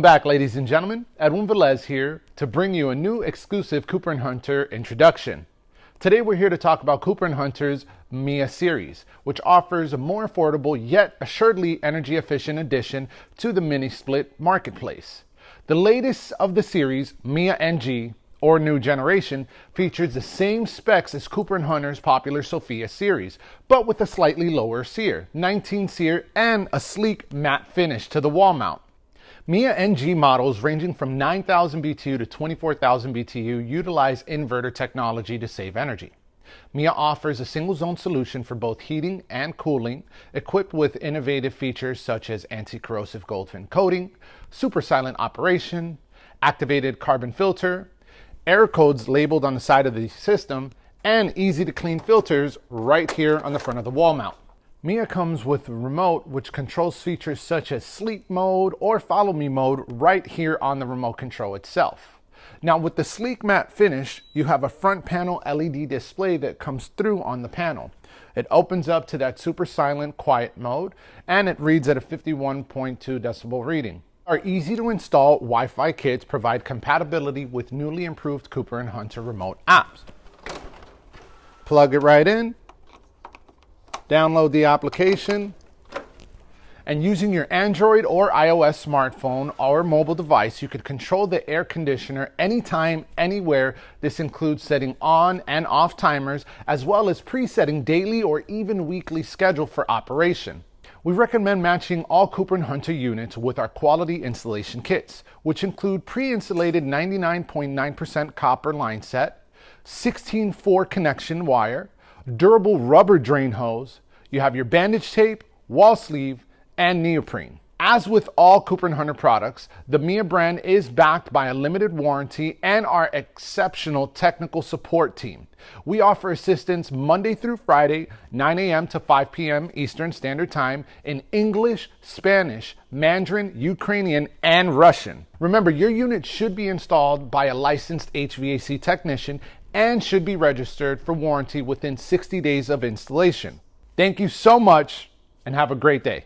Welcome back, ladies and gentlemen. Edwin Velez here to bring you a new exclusive Cooper & Hunter introduction. Today we're here to talk about Cooper & Hunter's Mia series, which offers a more affordable yet assuredly energy efficient addition to the mini split marketplace. The latest of the series, Mia NG, or New Generation, features the same specs as Cooper & Hunter's popular Sophia series, but with a slightly lower sear, 19 sear, and a sleek matte finish to the wall mount. Mia NG models ranging from 9,000 BTU to 24,000 BTU utilize inverter technology to save energy. Mia offers a single zone solution for both heating and cooling, equipped with innovative features such as anti-corrosive gold fin coating, super silent operation, activated carbon filter, error codes labeled on the side of the system, and easy to clean filters right here on the front of the wall mount. Mia comes with a remote which controls features such as sleep mode or follow me mode right here on the remote control itself. Now with the sleek matte finish, you have a front panel LED display that comes through on the panel. It opens up to that super silent quiet mode, and it reads at a 51.2 decibel reading. Our easy to install Wi-Fi kits provide compatibility with newly improved Cooper & Hunter remote apps. Plug it right in. Download the application, and using your Android or iOS smartphone or mobile device, you could control the air conditioner anytime, anywhere. This includes setting on and off timers, as well as presetting daily or even weekly schedule for operation. We recommend matching all Cooper & Hunter units with our quality installation kits, which include pre-insulated 99.9% copper line set, 16-4 connection wire, durable rubber drain hose, you have your bandage tape, wall sleeve, and neoprene. As with all Cooper & Hunter products, the Mia brand is backed by a limited warranty and our exceptional technical support team. We offer assistance Monday through Friday, 9 a.m. to 5 p.m. Eastern Standard Time in English, Spanish, Mandarin, Ukrainian, and Russian. Remember, your unit should be installed by a licensed HVAC technician and should be registered for warranty within 60 days of installation. Thank you so much and have a great day.